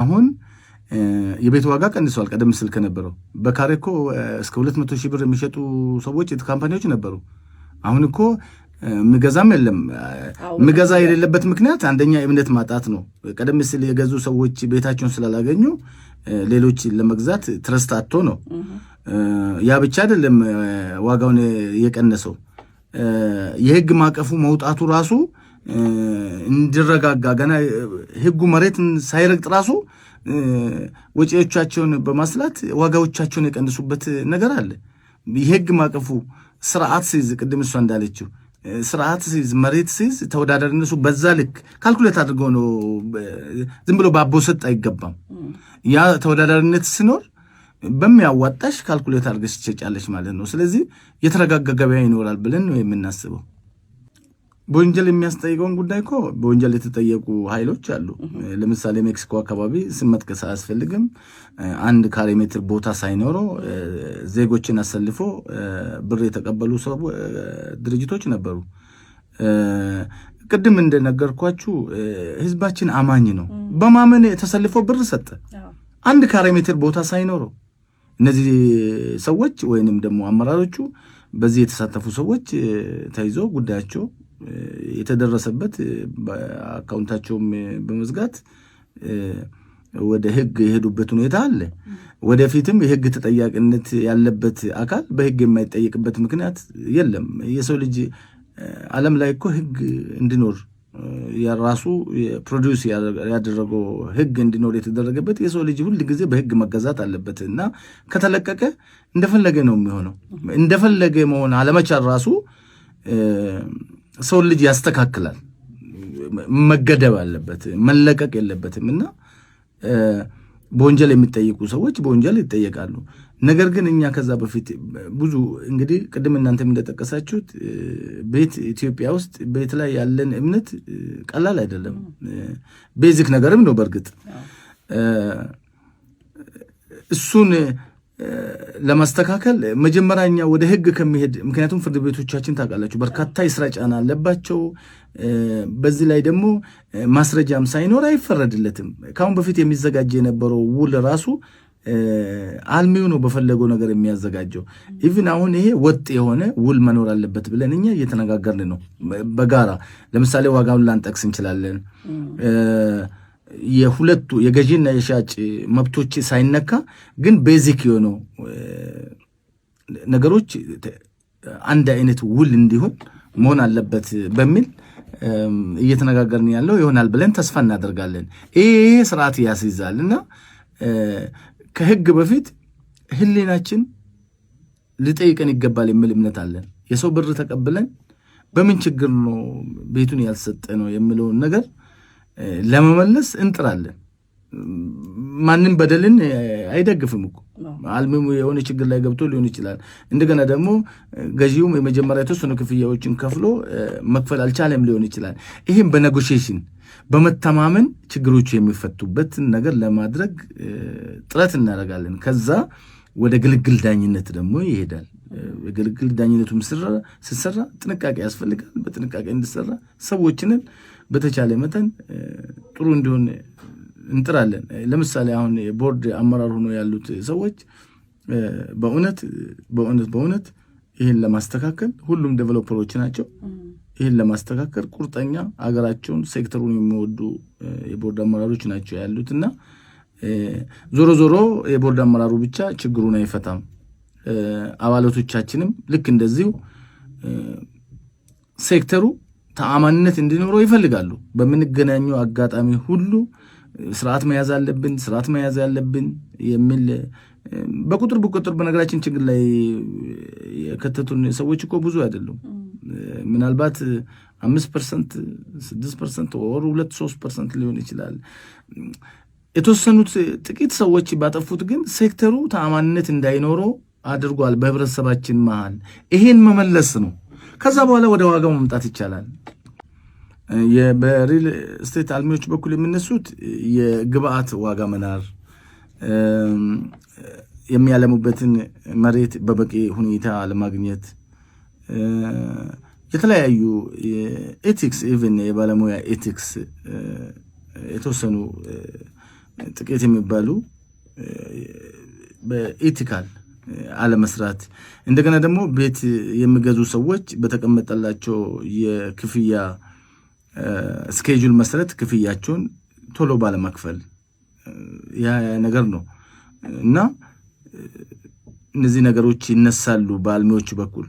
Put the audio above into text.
አሁን የቤት ዋጋ ቀንሷል። ቀደም ሲል ከነበረው በካሬ እኮ እስከ 200,000 ብር የሚሸጡ ሰዎች ካምፓኒዎች ነበሩ። አሁን እኮ ምገዛም የለም። ምገዛ የሌለበት ምክንያት አንደኛ እምነት ማጣት ነው። ቀደም ሲል የገዙ ሰዎች ቤታቸውን ስላላገኙ ሌሎች ለመግዛት ትረስት አጥቶ ነው። ያ ብቻ አይደለም ዋጋውን የቀነሰው የህግ ማቀፉ መውጣቱ ራሱ እንዲረጋጋ ገና ህጉ መሬትን ሳይረግጥ ራሱ ወጪዎቻቸውን በማስላት ዋጋዎቻቸውን የቀንሱበት ነገር አለ። የህግ ማቀፉ ስርዓት ሲይዝ ቅድም እሷ እንዳለችው ስርዓት ሲይዝ መሬት ሲይዝ ተወዳዳሪነቱ በዛ ልክ ካልኩሌት አድርገው ነው። ዝም ብሎ ባቦሰጥ አይገባም። ያ ተወዳዳሪነት ሲኖር በሚያዋጣሽ ካልኩሌት አድርገሽ ትጨጫለሽ ማለት ነው። ስለዚህ የተረጋጋ ገበያ ይኖራል ብለን ነው የምናስበው። በወንጀል የሚያስጠይቀውን ጉዳይ እኮ በወንጀል የተጠየቁ ኃይሎች አሉ። ለምሳሌ ሜክሲኮ አካባቢ ስም መጥቀስ አያስፈልግም። 1 ካሬ ሜትር ቦታ ሳይኖረው ዜጎችን አሰልፎ ብር የተቀበሉ ድርጅቶች ነበሩ። ቅድም እንደነገርኳችሁ ህዝባችን አማኝ ነው። በማመን ተሰልፎ ብር ሰጠ 1 ካሬ ሜትር ቦታ ሳይኖረው። እነዚህ ሰዎች ወይንም ደግሞ አመራሮቹ በዚህ የተሳተፉ ሰዎች ተይዞ ጉዳያቸው የተደረሰበት በአካውንታቸውም በመዝጋት ወደ ህግ የሄዱበት ሁኔታ አለ። ወደፊትም የህግ ተጠያቂነት ያለበት አካል በህግ የማይጠየቅበት ምክንያት የለም። የሰው ልጅ ዓለም ላይ እኮ ህግ እንዲኖር የራሱ ፕሮዲውስ ያደረገው ህግ እንዲኖር የተደረገበት የሰው ልጅ ሁሉ ጊዜ በህግ መገዛት አለበት እና ከተለቀቀ እንደፈለገ ነው የሚሆነው። እንደፈለገ መሆን አለመቻል ራሱ ሰው ልጅ ያስተካክላል። መገደብ አለበት፣ መለቀቅ የለበትም እና በወንጀል የሚጠየቁ ሰዎች በወንጀል ይጠየቃሉ። ነገር ግን እኛ ከዛ በፊት ብዙ እንግዲህ ቅድም እናንተም እንደጠቀሳችሁት ቤት ኢትዮጵያ ውስጥ ቤት ላይ ያለን እምነት ቀላል አይደለም። ቤዚክ ነገርም ነው። በእርግጥ እሱን ለማስተካከል መጀመሪያኛ ወደ ህግ ከሚሄድ ምክንያቱም ፍርድ ቤቶቻችን ታውቃላችሁ በርካታ የስራ ጫና አለባቸው። በዚህ ላይ ደግሞ ማስረጃም ሳይኖር አይፈረድለትም። ካሁን በፊት የሚዘጋጅ የነበረው ውል ራሱ አልሚው ነው በፈለገው ነገር የሚያዘጋጀው። ኢቭን አሁን ይሄ ወጥ የሆነ ውል መኖር አለበት ብለን እኛ እየተነጋገርን ነው በጋራ። ለምሳሌ ዋጋውን ላንጠቅስ እንችላለን። የሁለቱ የገዢና የሻጭ መብቶች ሳይነካ ግን ቤዚክ የሆነው ነገሮች አንድ አይነት ውል እንዲሆን መሆን አለበት በሚል እየተነጋገርን ያለው ይሆናል ብለን ተስፋ እናደርጋለን። ይሄ ስርዓት ያስይዛል እና ከህግ በፊት ህሊናችን ሊጠይቀን ይገባል የሚል እምነት አለን። የሰው ብር ተቀብለን በምን ችግር ነው ቤቱን ያልሰጠ ነው የሚለውን ነገር ለመመለስ እንጥራለን። ማንም በደልን አይደግፍም እኮ አልሚሙ የሆነ ችግር ላይ ገብቶ ሊሆን ይችላል። እንደገና ደግሞ ገዢውም የመጀመሪያ የተወሰኑ ክፍያዎችን ከፍሎ መክፈል አልቻለም ሊሆን ይችላል። ይህም በኔጎሽዬሽን በመተማመን ችግሮቹ የሚፈቱበትን ነገር ለማድረግ ጥረት እናደርጋለን። ከዛ ወደ ግልግል ዳኝነት ደግሞ ይሄዳል። ግልግል ዳኝነቱም ሲሰራ ጥንቃቄ ያስፈልጋል። በጥንቃቄ እንዲሰራ ሰዎችንን በተቻለ መጠን ጥሩ እንዲሆን እንጥራለን። ለምሳሌ አሁን የቦርድ አመራር ሆኖ ያሉት ሰዎች በእውነት ይህን ለማስተካከል ሁሉም ዴቨሎፐሮች ናቸው። ይህን ለማስተካከል ቁርጠኛ አገራቸውን ሴክተሩን የሚወዱ የቦርድ አመራሮች ናቸው ያሉትና ዞሮ የቦርድ አመራሩ ብቻ ችግሩን አይፈታም። አባላቶቻችንም ልክ እንደዚሁ ሴክተሩ ተአማንነት እንዲኖረው ይፈልጋሉ። በምንገናኘው አጋጣሚ ሁሉ ስርዓት መያዝ አለብን የሚል በቁጥር በነገራችን ችግር ላይ የከተቱን ሰዎች እኮ ብዙ አይደሉም። ምናልባት 5%፣ 6% ወር 2-3% ሊሆን ይችላል። የተወሰኑት ጥቂት ሰዎች ባጠፉት ግን ሴክተሩ ተአማንነት እንዳይኖረው አድርጓል በህብረተሰባችን መሃል። ይሄን መመለስ ነው። ከዛ በኋላ ወደ ዋጋው መምጣት ይቻላል። በሪል ስቴት አልሚዎች በኩል የሚነሱት የግብአት ዋጋ መናር፣ የሚያለሙበትን መሬት በበቂ ሁኔታ ለማግኘት፣ የተለያዩ ኤቲክስ ኢቭን የባለሙያ ኤቲክስ የተወሰኑ ጥቂት የሚባሉ በኢቲካል አለመስራት እንደገና ደግሞ ቤት የሚገዙ ሰዎች በተቀመጠላቸው የክፍያ ስኬጁል መሰረት ክፍያቸውን ቶሎ ባለመክፈል ያ ነገር ነው እና እነዚህ ነገሮች ይነሳሉ በአልሚዎቹ በኩል